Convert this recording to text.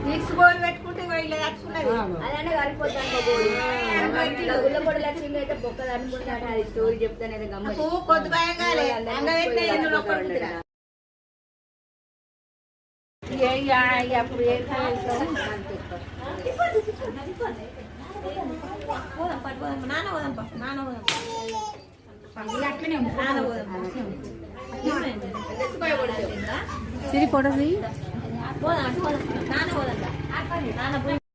mix బోల్ పెట్టుకుంటే ఇలా తట్టుకున్నది అలానే సరిపోతుంది గుళ్ళ పొడి లక్ష్మి అయితే బొక్కలు అనుకుంటాను అది స్టోరీ చెప్తాను గమ్మ కొద్ది భయంగా అప్పుడు ఏం సిరి ఫోటోస్ నాన్న